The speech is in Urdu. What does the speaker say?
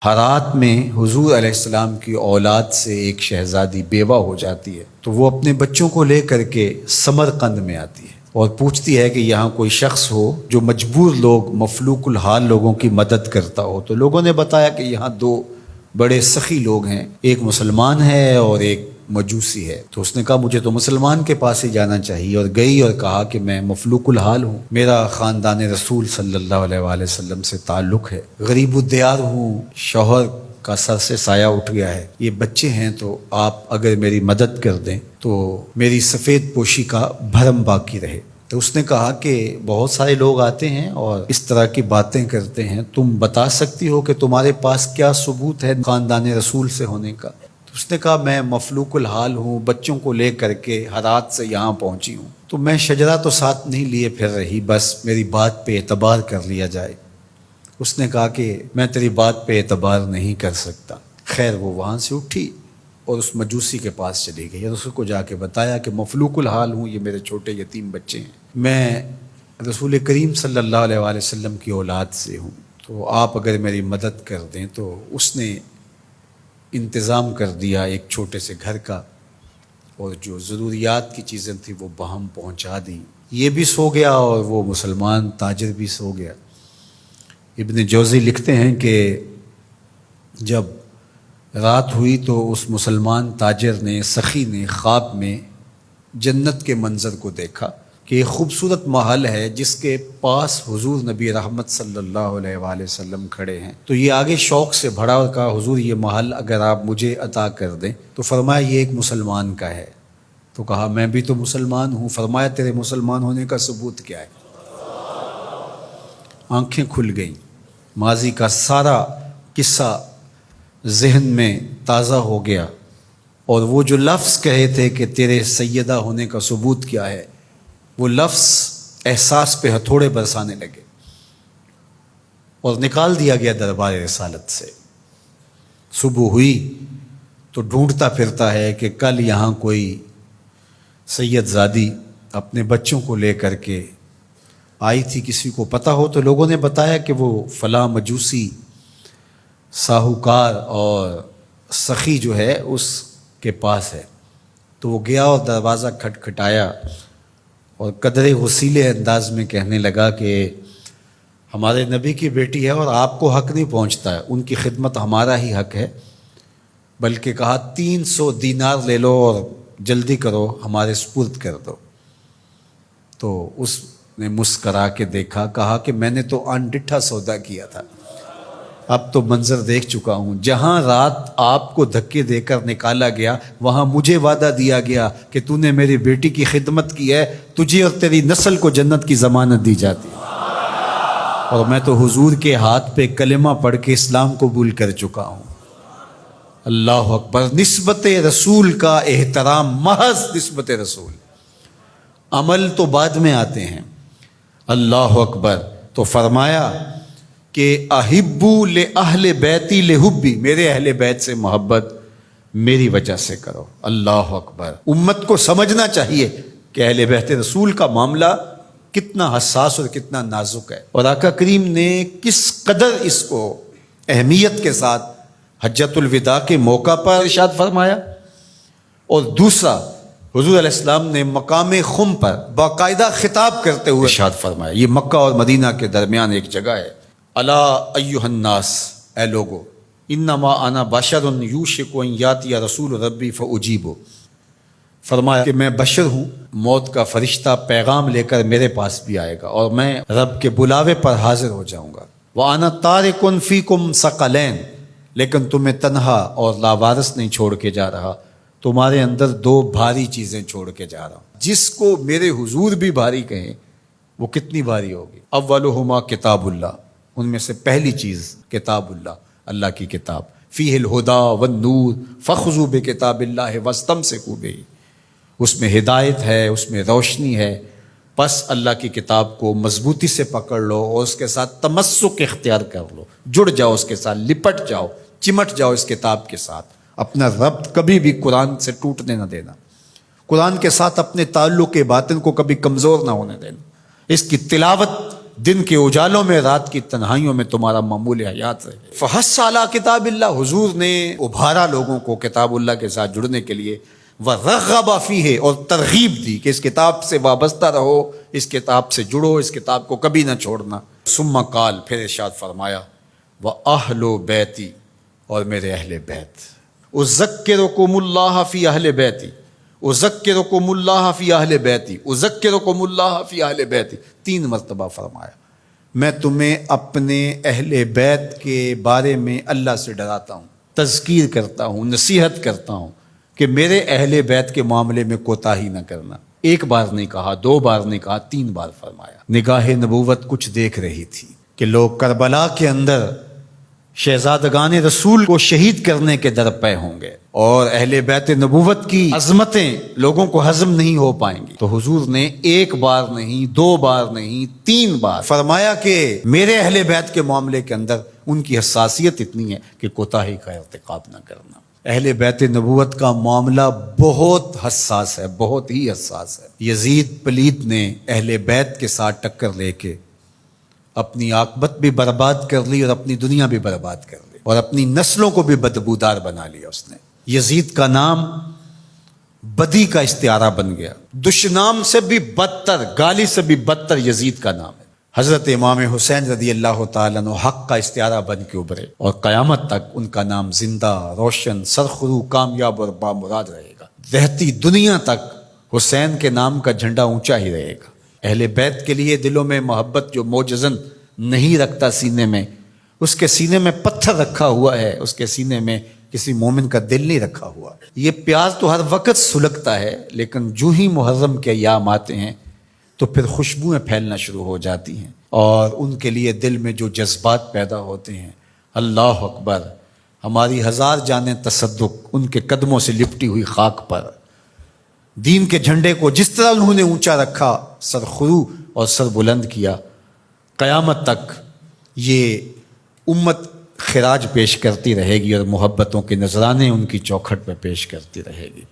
حرات میں حضور علیہ السلام کی اولاد سے ایک شہزادی بیوہ ہو جاتی ہے تو وہ اپنے بچوں کو لے کر کے سمرقند میں آتی ہے اور پوچھتی ہے کہ یہاں کوئی شخص ہو جو مجبور لوگ مفلوق الحال لوگوں کی مدد کرتا ہو۔ تو لوگوں نے بتایا کہ یہاں دو بڑے سخی لوگ ہیں، ایک مسلمان ہے اور ایک مجوسی ہے۔ تو اس نے کہا مجھے تو مسلمان کے پاس ہی جانا چاہیے، اور گئی اور کہا کہ میں مفلوق الحال ہوں، میرا خاندان رسول صلی اللہ علیہ وآلہ وسلم سے تعلق ہے، غریب الدیار ہوں، شوہر کا سر سے سایہ اٹھ گیا ہے، یہ بچے ہیں، تو آپ اگر میری مدد کر دیں تو میری سفید پوشی کا بھرم باقی رہے۔ تو اس نے کہا کہ بہت سارے لوگ آتے ہیں اور اس طرح کی باتیں کرتے ہیں، تم بتا سکتی ہو کہ تمہارے پاس کیا ثبوت ہے خاندان رسول سے ہونے کا؟ تو اس نے کہا میں مفلوق الحال ہوں، بچوں کو لے کر کے ہرات سے یہاں پہنچی ہوں، تو میں شجرہ تو ساتھ نہیں لیے پھر رہی، بس میری بات پہ اعتبار کر لیا جائے۔ اس نے کہا کہ میں تیری بات پہ اعتبار نہیں کر سکتا۔ خیر وہ وہاں سے اٹھی اور اس مجوسی کے پاس چلی گئی اور اس کو جا کے بتایا کہ مفلوق الحال ہوں، یہ میرے چھوٹے یتیم بچے ہیں، میں رسول کریم صلی اللہ علیہ وآلہ وسلم کی اولاد سے ہوں، تو آپ اگر میری مدد کر دیں۔ تو اس نے انتظام کر دیا ایک چھوٹے سے گھر کا، اور جو ضروریات کی چیزیں تھیں وہ باہم پہنچا دیں۔ یہ بھی سو گیا اور وہ مسلمان تاجر بھی سو گیا۔ ابن جوزی لکھتے ہیں کہ جب رات ہوئی تو اس مسلمان تاجر نے، سخی نے، خواب میں جنت کے منظر کو دیکھا کہ ایک خوبصورت محل ہے جس کے پاس حضور نبی رحمت صلی اللہ علیہ وآلہ وسلم کھڑے ہیں۔ تو یہ آگے شوق سے بھرا اور کہا حضور یہ محل اگر آپ مجھے عطا کر دیں۔ تو فرمایا یہ ایک مسلمان کا ہے۔ تو کہا میں بھی تو مسلمان ہوں۔ فرمایا تیرے مسلمان ہونے کا ثبوت کیا ہے؟ آنکھیں کھل گئیں، ماضی کا سارا قصہ ذہن میں تازہ ہو گیا، اور وہ جو لفظ کہے تھے کہ تیرے سیدہ ہونے کا ثبوت کیا ہے، وہ لفظ احساس پہ ہتھوڑے برسانے لگے اور نکال دیا گیا دربار رسالت سے۔ صبح ہوئی تو ڈھونڈتا پھرتا ہے کہ کل یہاں کوئی سید زادی اپنے بچوں کو لے کر کے آئی تھی، کسی کو پتہ ہو تو لوگوں نے بتایا کہ وہ فلاں مجوسی ساہوکار اور سخی جو ہے اس کے پاس ہے۔ تو وہ گیا اور دروازہ کھٹکھٹایا اور قدرے غسیلے انداز میں کہنے لگا کہ ہمارے نبی کی بیٹی ہے اور آپ کو حق نہیں پہنچتا ہے، ان کی خدمت ہمارا ہی حق ہے، بلکہ کہا 300 دینار لے لو اور جلدی کرو ہمارے سپرد کر دو۔ تو اس نے مسکرا کے دیکھا، کہا کہ میں نے تو انڈٹھا سودا کیا تھا، اب تو منظر دیکھ چکا ہوں، جہاں رات آپ کو دھکے دے کر نکالا گیا وہاں مجھے وعدہ دیا گیا کہ تو نے میری بیٹی کی خدمت کی ہے، تجھے اور تیری نسل کو جنت کی ضمانت دی جاتی ہے، اور میں تو حضور کے ہاتھ پہ کلمہ پڑھ کے اسلام قبول کر چکا ہوں۔ اللہ اکبر۔ نسبت رسول کا احترام، محض نسبت رسول، عمل تو بعد میں آتے ہیں۔ اللہ اکبر۔ تو فرمایا کہ احبو لأہل بیتی لحبی، میرے اہل بیت سے محبت میری وجہ سے کرو۔ اللہ اکبر۔ امت کو سمجھنا چاہیے کہ اہل بیت رسول کا معاملہ کتنا حساس اور کتنا نازک ہے، اور آقا کریم نے کس قدر اس کو اہمیت کے ساتھ حجۃ الوداع کے موقع پر ارشاد فرمایا۔ اور دوسرا، حضور علیہ السلام نے مقام خم پر باقاعدہ خطاب کرتے ہوئے ارشاد فرمایا، یہ مکہ اور مدینہ کے درمیان ایک جگہ ہے، الا ایھا الناس، اے لوگو، انما انا بشر یوشک ان یاتی رسول ربی فاجیب، فرمایا کہ میں بشر ہوں، موت کا فرشتہ پیغام لے کر میرے پاس بھی آئے گا اور میں رب کے بلاوے پر حاضر ہو جاؤں گا۔ وانا تارک فیکم ثقلین، لیکن تمہیں تنہا اور لاوارث نہیں چھوڑ کے جا رہا، تمہارے اندر دو بھاری چیزیں چھوڑ کے جا رہا ہوں، جس کو میرے حضور بھی بھاری کہیں وہ کتنی بھاری ہوگی۔ اولہما کتاب اللہ، ان میں سے پہلی چیز کتاب اللہ، اللہ کی کتاب، فیہ الہدی والنور فخذوا بکتاب اللہ واستمسکوا بہ، اس میں ہدایت ہے، اس میں روشنی ہے، بس اللہ کی کتاب کو مضبوطی سے پکڑ لو اور اس کے ساتھ تمسک اختیار کر لو، جڑ جاؤ اس کے ساتھ، لپٹ جاؤ، چمٹ جاؤ اس کتاب کے ساتھ، اپنا ربط کبھی بھی قرآن سے ٹوٹنے نہ دینا، قرآن کے ساتھ اپنے تعلق باطن کو کبھی کمزور نہ ہونے دینا، اس کی تلاوت دن کے اجالوں میں رات کی تنہائیوں میں تمہارا معمول حیات رہے۔ فحث علی کتاب اللہ، حضور نے ابھارا لوگوں کو کتاب اللہ کے ساتھ جڑنے کے لیے، وَرَغَّبَ فِيهِ، اور ترغیب دی کہ اس کتاب سے وابستہ رہو، اس کتاب سے جڑو، اس کتاب کو کبھی نہ چھوڑنا۔ ثم قال، پھر ارشاد فرمایا، وَأَهْلُ بَيْتِي، اور میرے اہل بیت، اذکرکم اللہ فی اہل بیتی، اذکرکم اللہ فی اہل بیتی، اذکرکم اللہ فی اہل بیتی، 3 مرتبہ فرمایا، میں تمہیں اپنے اہل بیت کے بارے میں اللہ سے ڈراتا ہوں، تذکیر کرتا ہوں، نصیحت کرتا ہوں کہ میرے اہل بیت کے معاملے میں کوتاہی نہ کرنا۔ 1 بار نہیں کہا، 2 بار نہیں کہا، 3 بار فرمایا۔ نگاہ نبوت کچھ دیکھ رہی تھی کہ لوگ کربلا کے اندر شہزادگان رسول کو شہید کرنے کے درپے ہوں گے، اور اہل بیت نبوت کی عظمتیں لوگوں کو ہضم نہیں ہو پائیں گی۔ تو حضور نے 1 بار نہیں، 2 بار نہیں، 3 بار فرمایا کہ میرے اہل بیت کے معاملے کے اندر ان کی حساسیت اتنی ہے کہ کوتاہی کا ارتکاب نہ کرنا۔ اہل بیت نبوت کا معاملہ بہت حساس ہے، بہت ہی حساس ہے۔ یزید پلیت نے اہل بیت کے ساتھ ٹکر لے کے اپنی عاقبت بھی برباد کر لی، اور اپنی دنیا بھی برباد کر لی، اور اپنی نسلوں کو بھی بدبودار بنا لیا اس نے۔ یزید کا نام بدی کا استعارہ بن گیا، دشنام سے بھی بدتر، گالی سے بھی بدتر یزید کا نام ہے۔ حضرت امام حسین رضی اللہ تعالیٰ عنہ حق کا استعارہ بن کے ابھرے، اور قیامت تک ان کا نام زندہ، روشن، سرخرو، کامیاب اور بامراد رہے گا۔ رہتی دنیا تک حسین کے نام کا جھنڈا اونچا ہی رہے گا۔ اہل بیت کے لیے دلوں میں محبت جو موجزن نہیں رکھتا سینے میں، اس کے سینے میں پتھر رکھا ہوا ہے، اس کے سینے میں کسی مومن کا دل نہیں رکھا ہوا۔ یہ پیاز تو ہر وقت سلگتا ہے، لیکن جو ہی محرم کے ایام آتے ہیں تو پھر خوشبوئیں پھیلنا شروع ہو جاتی ہیں، اور ان کے لیے دل میں جو جذبات پیدا ہوتے ہیں، اللہ اکبر، ہماری 1000 جانیں تصدق ان کے قدموں سے لپٹی ہوئی خاک پر۔ دین کے جھنڈے کو جس طرح انہوں نے اونچا رکھا، سرخرو اور سر بلند کیا، قیامت تک یہ امت خراج پیش کرتی رہے گی، اور محبتوں کے نذرانے ان کی چوکھٹ پہ پیش کرتی رہے گی۔